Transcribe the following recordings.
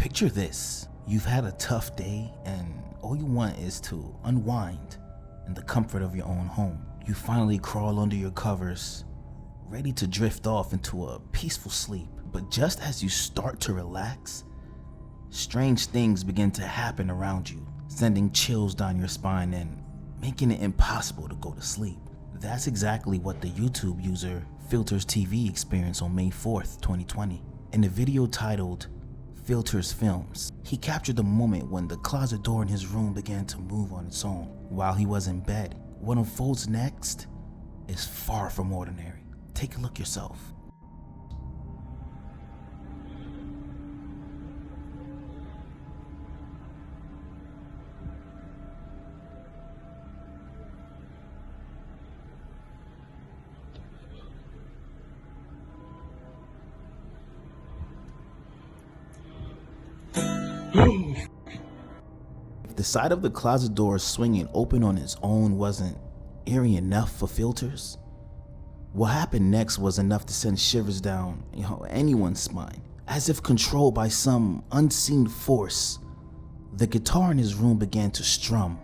Picture this. You've had a tough day and all you want is to unwind in the comfort of your own home. You finally crawl under your covers, ready to drift off into a peaceful sleep. But just as you start to relax, strange things begin to happen around you, sending chills down your spine and making it impossible to go to sleep. That's exactly what the YouTube user Filters TV experienced on May 4th, 2020. In a video titled Filters Films, he captured the moment when the closet door in his room began to move on its own while he was in bed. What unfolds next is far from ordinary. Take a look yourself. If the side of the closet door swinging open on its own wasn't eerie enough for Filters, what happened next was enough to send shivers down anyone's spine. As if controlled by some unseen force, the guitar in his room began to strum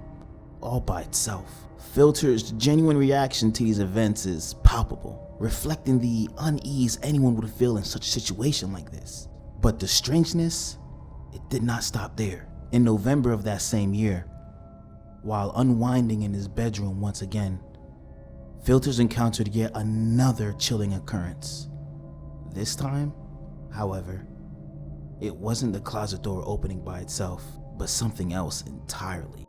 all by itself. Filters' genuine reaction to these events is palpable, reflecting the unease anyone would feel in such a situation like this. But the strangeness, it did not stop there. In November of that same year, while unwinding in his bedroom once again, Filters encountered yet another chilling occurrence. This time, however, it wasn't the closet door opening by itself, but something else entirely.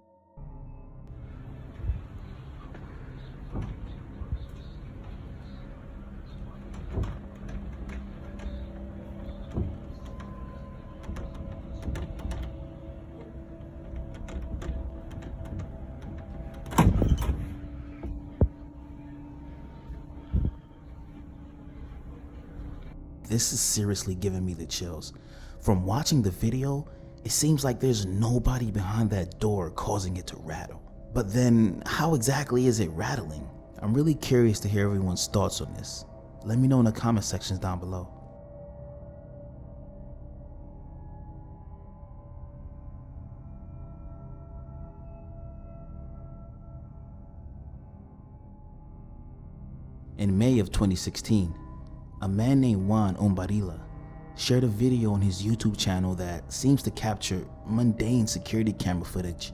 This is seriously giving me the chills. From watching the video, it seems like there's nobody behind that door causing it to rattle. But then, how exactly is it rattling? I'm really curious to hear everyone's thoughts on this. Let me know in the comment sections down below. In May of 2016, a man named Juan Umbarila shared a video on his YouTube channel that seems to capture mundane security camera footage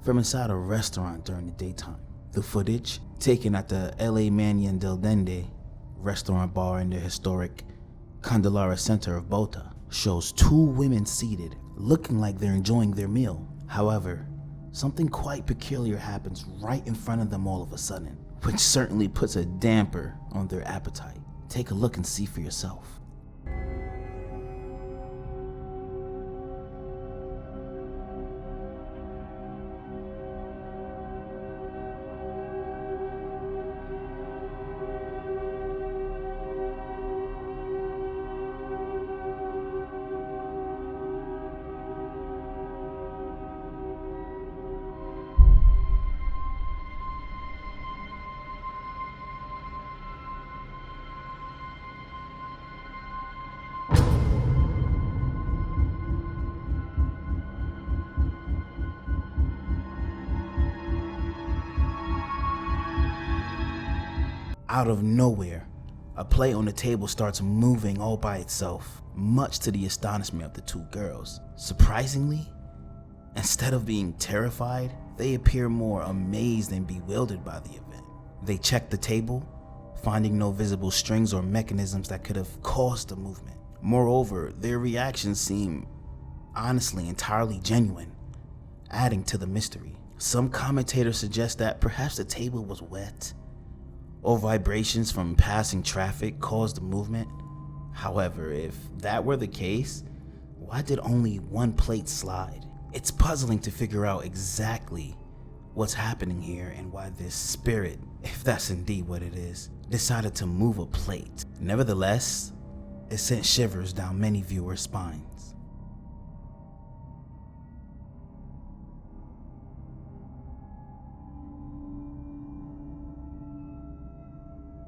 from inside a restaurant during the daytime. The footage, taken at the LA Mansion del Dende restaurant bar in the historic Candelaria center of Bogota, shows two women seated, looking like they're enjoying their meal. However, something quite peculiar happens right in front of them all of a sudden, which certainly puts a damper on their appetite. Take a look and see for yourself. Out of nowhere, a plate on the table starts moving all by itself, much to the astonishment of the two girls. Surprisingly, instead of being terrified, they appear more amazed and bewildered by the event. They check the table, finding no visible strings or mechanisms that could have caused the movement. Moreover, their reactions seem honestly entirely genuine, adding to the mystery. Some commentators suggest that perhaps the table was wet, or vibrations from passing traffic caused the movement. However, if that were the case, why did only one plate slide? It's puzzling to figure out exactly what's happening here and why this spirit, if that's indeed what it is, decided to move a plate. Nevertheless, it sent shivers down many viewers' spines.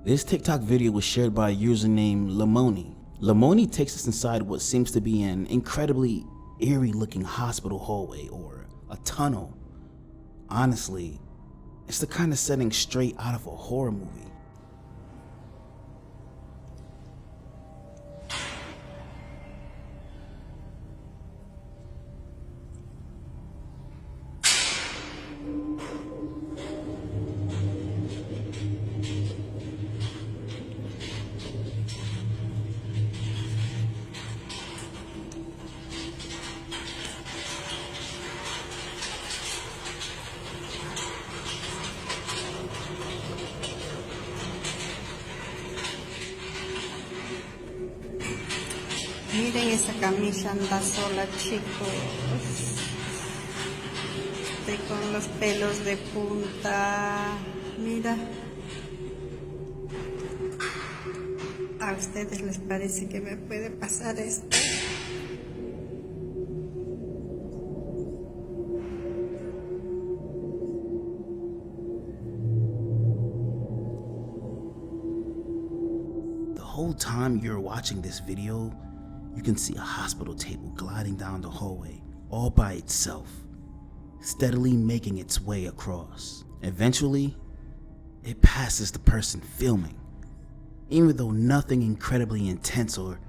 This TikTok video was shared by a user named Lamoni. Lamoni takes us inside what seems to be an incredibly eerie looking hospital hallway or a tunnel. Honestly, it's the kind of setting straight out of a horror movie. Miren, esa camisa anda sola, chicos. Estoy con los pelos de punta. Mira. ¿A ustedes les parece que me puede pasar esto? The whole time you're watching this video, you can see a hospital table gliding down the hallway all by itself, steadily making its way across. Eventually, it passes the person filming. Even though nothing incredibly intense or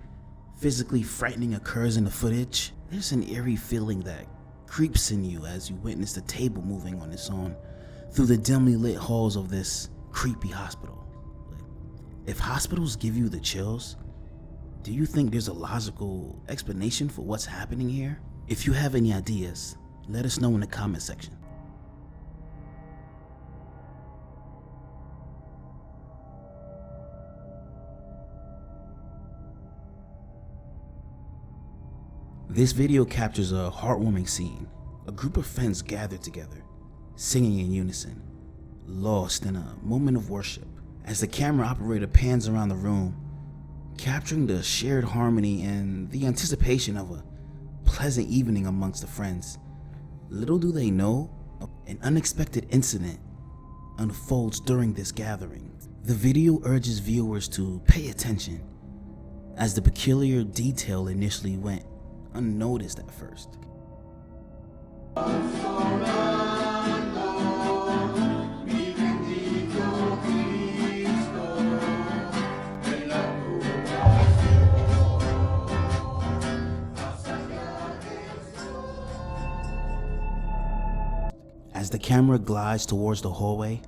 physically frightening occurs in the footage, there's an eerie feeling that creeps in you as you witness the table moving on its own through the dimly lit halls of this creepy hospital. If hospitals give you the chills, do you think there's a logical explanation for what's happening here? If you have any ideas, let us know in the comment section. This video captures a heartwarming scene. A group of friends gathered together, singing in unison, lost in a moment of worship. As the camera operator pans around the room, capturing the shared harmony and the anticipation of a pleasant evening amongst the friends. Little do they know, an unexpected incident unfolds during this gathering. The video urges viewers to pay attention, as the peculiar detail initially went unnoticed at first. As the camera glides towards the hallway,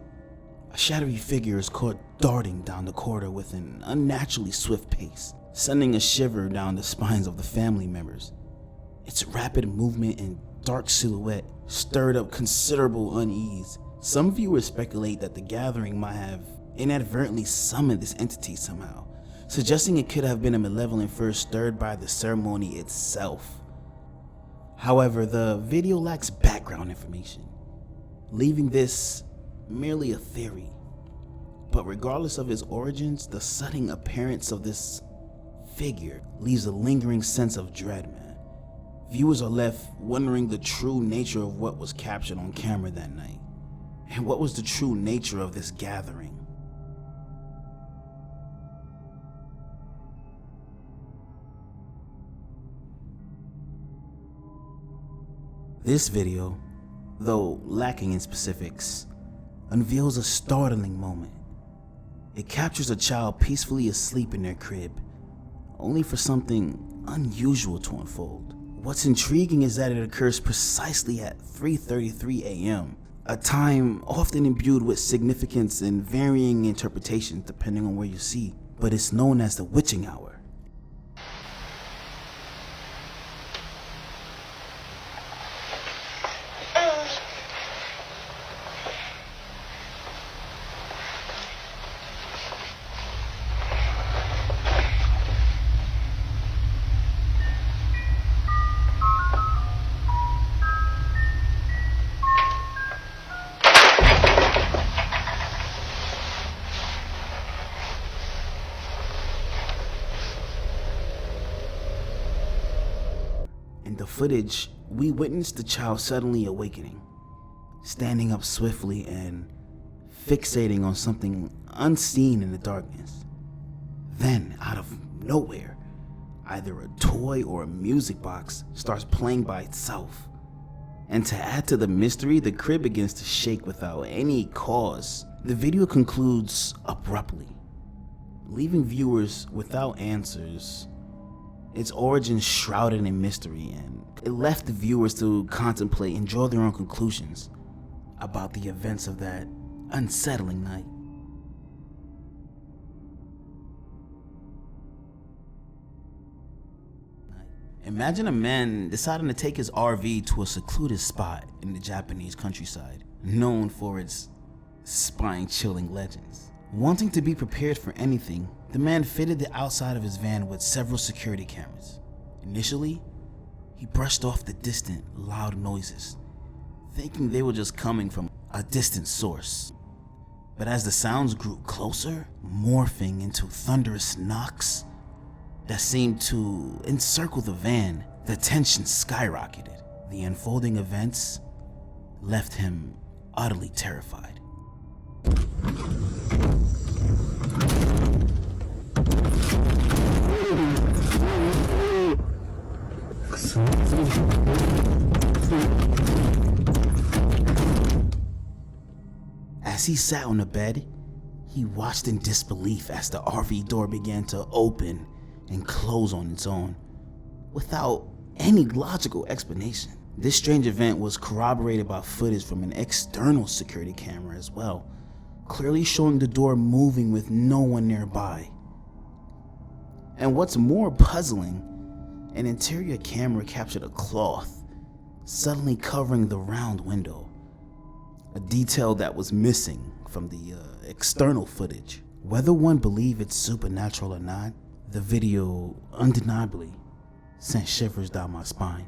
a shadowy figure is caught darting down the corridor with an unnaturally swift pace, sending a shiver down the spines of the family members. Its rapid movement and dark silhouette stirred up considerable unease. Some viewers speculate that the gathering might have inadvertently summoned this entity somehow, suggesting it could have been a malevolent force stirred by the ceremony itself. However, the video lacks background information, leaving this merely a theory. But regardless of its origins, the sudden appearance of this figure leaves a lingering sense of dread, man. Viewers are left wondering the true nature of what was captured on camera that night. And what was the true nature of this gathering? This video, though lacking in specifics, unveils a startling moment. It captures a child peacefully asleep in their crib, only for something unusual to unfold. What's intriguing is that it occurs precisely at 3:33 a.m., a time often imbued with significance and varying interpretations depending on where you see, but it's known as the witching hour. In the footage, we witness the child suddenly awakening, standing up swiftly and fixating on something unseen in the darkness. Then, out of nowhere, Either a toy or a music box starts playing by itself. And to add to the mystery, the crib begins to shake without any cause. The video concludes abruptly, leaving viewers without answers. Its origin shrouded in mystery, and it left the viewers to contemplate and draw their own conclusions about the events of that unsettling night. Imagine a man deciding to take his RV to a secluded spot in the Japanese countryside, known for its spine-chilling legends. Wanting to be prepared for anything, the man fitted the outside of his van with several security cameras. Initially, he brushed off the distant, loud noises, thinking they were just coming from a distant source. But as the sounds grew closer, morphing into thunderous knocks that seemed to encircle the van, the tension skyrocketed. The unfolding events left him utterly terrified. As he sat on the bed, he watched in disbelief as the RV door began to open and close on its own, without any logical explanation. This strange event was corroborated by footage from an external security camera as well, clearly showing the door moving with no one nearby. And what's more puzzling, an interior camera captured a cloth suddenly covering the round window, a detail that was missing from the external footage. Whether one believe it's supernatural or not, the video undeniably sent shivers down my spine.